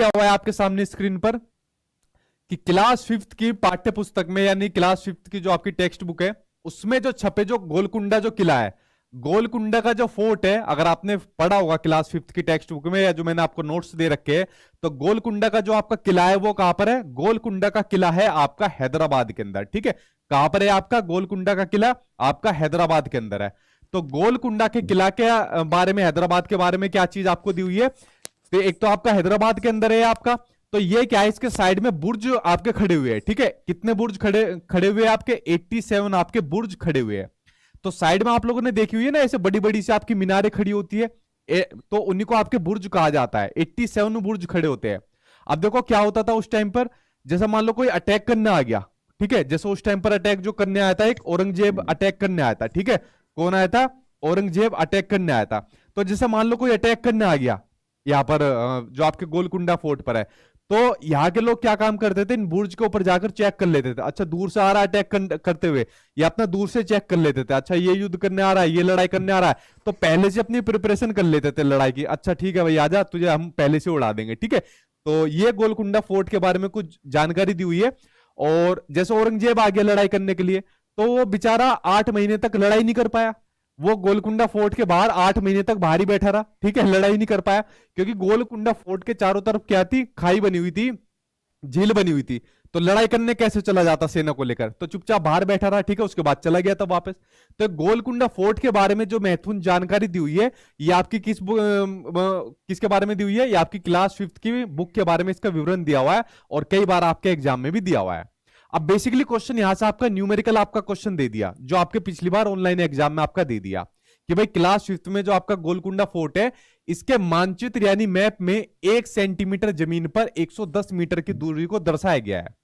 क्या हुआ है आपके सामने स्क्रीन पर कि क्लास फिफ्थ की पाठ्य पुस्तक में यानी क्लास फिफ्थ की जो आपकी टेक्स्ट बुक है उसमें जो छपे जो गोलकुंडा जो किला है, गोलकुंडा का जो फोर्ट है, अगर आपने पढ़ा होगा क्लास फिफ्थ की टेक्स्ट बुक में या जो मैंने आपको नोट्स दे रखे हैं, तो गोलकुंडा का जो आपका किला है वो कहां पर है? गोलकुंडा का किला है आपका हैदराबाद के अंदर। ठीक है, कहां पर है आपका गोलकुंडा का किला? आपका हैदराबाद के अंदर है। तो गोलकुंडा के किला के बारे में, हैदराबाद के बारे में क्या चीज आपको दी हुई है? तो एक तो आपका हैदराबाद के अंदर है आपका, तो ये क्या है, इसके साइड में बुर्ज आपके खड़े हुए हैं। ठीक है, कितने बुर्ज खड़े खड़े हुए हैं आपके? 87 आपके बुर्ज खड़े हुए हैं। तो साइड में आप लोगों ने देखी हुई है ना, ऐसे बड़ी बड़ी सी आपकी मीनारें खड़ी होती है, तो उन्हीं को आपके बुर्ज कहा जाता है। 87 बुर्ज खड़े होते हैं। अब देखो क्या होता था उस टाइम पर, जैसा मान लो कोई अटैक करने आ गया, ठीक है, जैसे उस टाइम पर अटैक जो करने आया था, एक औरंगजेब अटैक करने आया था। ठीक है, कौन आया था? औरंगजेब अटैक करने आया था। तो जैसे मान लो कोई अटैक करने आ गया यहाँ पर, जो आपके गोलकुंडा फोर्ट पर है, तो यहाँ के लोग क्या काम करते थे, इन बुर्ज के ऊपर जाकर चेक कर लेते थे। अच्छा, दूर से आ रहा है अटैक करते हुए, या अपना दूर से चेक कर लेते थे। अच्छा, ये युद्ध करने आ रहा है, ये लड़ाई करने आ रहा है, तो पहले से अपनी प्रिपरेशन कर लेते थे लड़ाई की। अच्छा ठीक है भाई, आजा, तुझे हम पहले से उड़ा देंगे। ठीक है, तो ये गोलकुंडा फोर्ट के बारे में कुछ जानकारी दी हुई है। और जैसे औरंगजेब आ गया लड़ाई करने के लिए, तो वो बेचारा 8 महीने तक लड़ाई नहीं कर पाया। वो गोलकुंडा फोर्ट के बाहर 8 महीने तक बाहर ही बैठा रहा। ठीक है, लड़ाई नहीं कर पाया, क्योंकि गोलकुंडा फोर्ट के चारों तरफ क्या थी? खाई बनी हुई थी, झील बनी हुई थी। तो लड़ाई करने कैसे चला जाता सेना को लेकर? तो चुपचाप बाहर बैठा रहा। ठीक है, उसके बाद चला गया था वापस। तो गोलकुंडा फोर्ट के बारे में जो महत्वपूर्ण जानकारी दी हुई है, ये आपकी किसके बारे में दी हुई है? ये आपकी क्लास फिफ्थ की बुक के बारे में इसका विवरण दिया हुआ है, और कई बार आपके एग्जाम में भी दिया हुआ है। अब बेसिकली क्वेश्चन यहां से आपका न्यूमेरिकल आपका क्वेश्चन दे दिया, जो आपके पिछली बार ऑनलाइन एग्जाम में आपका दे दिया कि भाई क्लास फिफ्थ में जो आपका गोलकुंडा फोर्ट है, इसके मानचित्र यानी मैप में 1 सेंटीमीटर जमीन पर 110 मीटर की दूरी को दर्शाया गया है।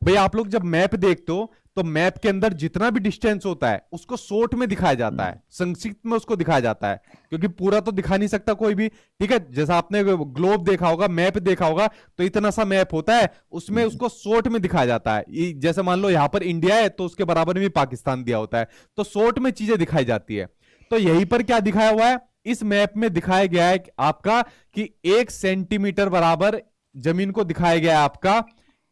भाई आप लोग जब मैप देखते हो, तो मैप के अंदर जितना भी डिस्टेंस होता है उसको शॉर्ट में दिखाया जाता है, संक्षिप्त में उसको दिखाया जाता है, क्योंकि पूरा तो दिखा नहीं सकता कोई भी। ठीक है, जैसा आपने ग्लोब देखा होगा, मैप देखा होगा, तो इतना सा मैप होता है, उसमें उसको शॉर्ट में दिखाया जाता है। जैसे मान लो यहां पर इंडिया है, तो उसके बराबर में पाकिस्तान दिया होता है, तो शॉर्ट में चीजें दिखाई जाती है। तो यहीं पर क्या दिखाया हुआ है? इस मैप में दिखाया गया है आपका कि 1 सेंटीमीटर बराबर जमीन को दिखाया गया है आपका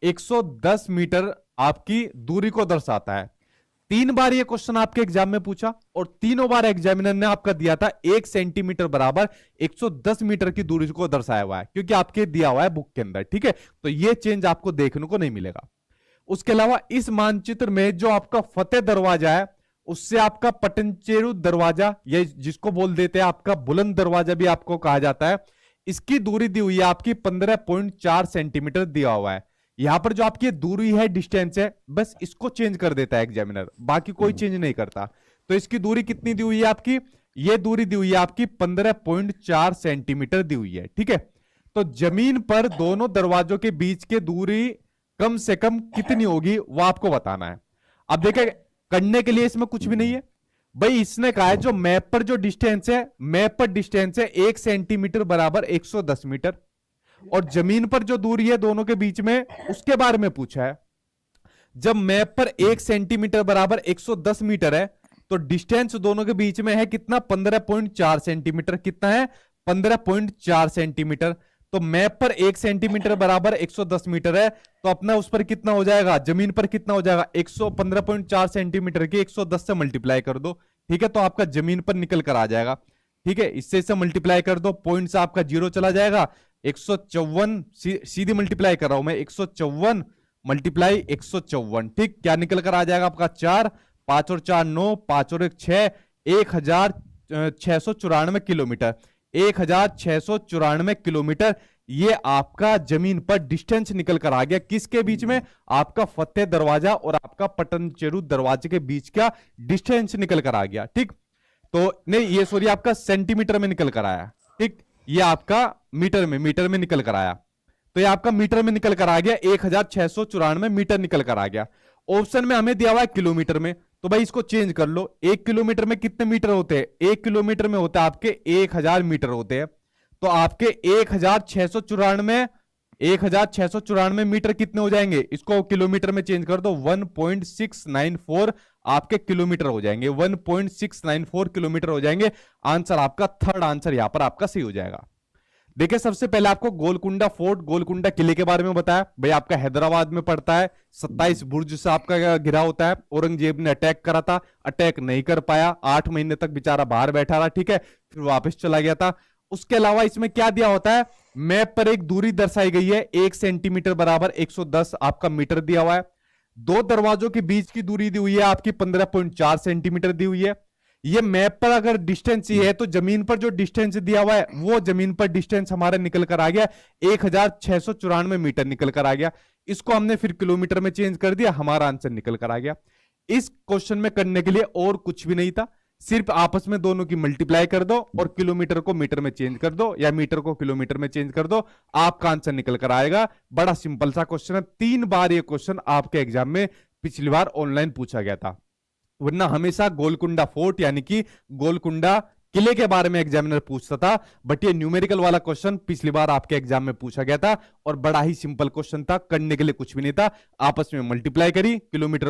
110 मीटर आपकी दूरी को दर्शाता है। 3 बार ये क्वेश्चन आपके एग्जाम में पूछा, और तीनों बार एग्जामिनर ने आपका दिया था 1 सेंटीमीटर बराबर 110 मीटर की दूरी को दर्शाया हुआ है, क्योंकि आपके दिया हुआ है बुक के अंदर। ठीक है, तो ये चेंज आपको देखने को नहीं मिलेगा। उसके अलावा इस मानचित्र में जो आपका फतेह दरवाजा है, उससे आपका पटनचेरू दरवाजा, ये जिसको बोल देते हैं आपका बुलंद दरवाजा भी आपको कहा जाता है, इसकी दूरी दी हुई है आपकी 15.4 सेंटीमीटर दिया हुआ है। यहां पर जो आपकी दूरी है, डिस्टेंस है, बस इसको चेंज कर देता है एग्जामिनर, बाकी कोई चेंज नहीं करता। तो इसकी दूरी कितनी दी हुई है आपकी? ये दूरी दी हुई है आपकी 15.4 सेंटीमीटर दी हुई है। ठीक है, तो जमीन पर दोनों दरवाजों के बीच की दूरी कम से कम कितनी होगी वो आपको बताना है। अब देखें, करने के लिए इसमें कुछ भी नहीं है भाई। इसने कहा है जो मैप पर जो डिस्टेंस है, मैप पर डिस्टेंस है 1 सेंटीमीटर बराबर 110 मीटर, और जमीन पर जो दूरी है दोनों के बीच में, उसके बारे में पूछा है। जब मैप पर 1 सेंटीमीटर बराबर 110 मीटर है, तो डिस्टेंस दोनों के बीच में है कितना? 15.4 सेंटीमीटर। कितना है? 15.4 सेंटीमीटर। तो मैप पर 1 सेंटीमीटर बराबर 110 मीटर है, तो अपना उस पर कितना हो जाएगा? जमीन पर कितना हो जाएगा? 115.4 सेंटीमीटर की 110 से मल्टीप्लाई कर दो। ठीक है, तो आपका जमीन पर निकल कर आ जाएगा। ठीक है, इससे मल्टीप्लाई कर दो, पॉइंट से आपका जीरो चला जाएगा। 154 सीधी मल्टीप्लाई कर रहा हूं मैं, 154 मल्टीप्लाई 154। ठीक, क्या निकल कर आ जाएगा आपका? 4, 5 और 4 9, 5 और 1 6, 1694 किलोमीटर। 1694 किलोमीटर ये आपका जमीन पर डिस्टेंस निकल कर आ गया। किसके बीच में? आपका फतेह दरवाजा और आपका पटनचेरू दरवाजे के बीच का डिस्टेंस निकल कर आ गया। ठीक, तो नहीं, ये सॉरी आपका सेंटीमीटर में निकल कर आया। ठीक, ये आपका मीटर में निकल कर आया। तो ये आपका मीटर में निकल कर आ गया, 1694 मीटर निकल कर आ गया। ऑप्शन में हमें दिया हुआ है किलोमीटर में, तो भाई इसको चेंज कर लो। 1 किलोमीटर में कितने मीटर होते हैं? 1 किलोमीटर में होता है आपके 1000 मीटर होते हैं। तो आपके 1694 मीटर कितने हो जाएंगे? इसको किलोमीटर में चेंज कर दो, 1.694 आपके किलोमीटर हो जाएंगे। 1.694 किलोमीटर हो जाएंगे। आंसर आपका थर्ड आंसर यहां पर आपका सही हो जाएगा। देखिए सबसे पहले आपको गोलकुंडा फोर्ट, गोलकुंडा किले के बारे में बताया। भाई आपका हैदराबाद में पड़ता है, 27 बुर्ज से आपका घिरा होता है। औरंगजेब ने अटैक करा था, अटैक नहीं कर पाया, 8 महीने तक बेचारा बाहर बैठा रहा, ठीक है, फिर वापस चला गया था। उसके अलावा इसमें क्या दिया होता है, मैप पर एक दूरी दर्शाई गई है, 1 सेंटीमीटर बराबर 110 आपका मीटर दिया हुआ है। दो दरवाजों के बीच की दूरी दी हुई है आपकी 15.4 सेंटीमीटर दी हुई है। ये मैप पर अगर डिस्टेंस ये है तो जमीन पर जो डिस्टेंस दिया हुआ है वो जमीन पर डिस्टेंस हमारा निकल कर आ गया 1694 मीटर निकल कर आ गया। इसको हमने फिर किलोमीटर में चेंज कर दिया, हमारा आंसर निकल कर आ गया। इस क्वेश्चन में करने के लिए और कुछ भी नहीं था, सिर्फ आपस में दोनों की मल्टीप्लाई कर दो और किलोमीटर को मीटर में चेंज कर दो या मीटर को किलोमीटर में चेंज कर दो, आपका आंसर निकल कर आएगा। बड़ा सिंपल सा क्वेश्चन है, 3 बार ये क्वेश्चन आपके एग्जाम में पिछली बार ऑनलाइन पूछा गया था। वरना हमेशा गोलकुंडा फोर्ट यानी कि गोलकुंडा किले के बारे में एग्जामिनर पूछता था, बट ये न्यूमेरिकल वाला क्वेश्चन पिछली बार आपके एग्जाम में पूछा गया था और बड़ा ही सिंपल क्वेश्चन था, करने के लिए कुछ भी नहीं था, आपस में मल्टीप्लाई करी, किलोमीटर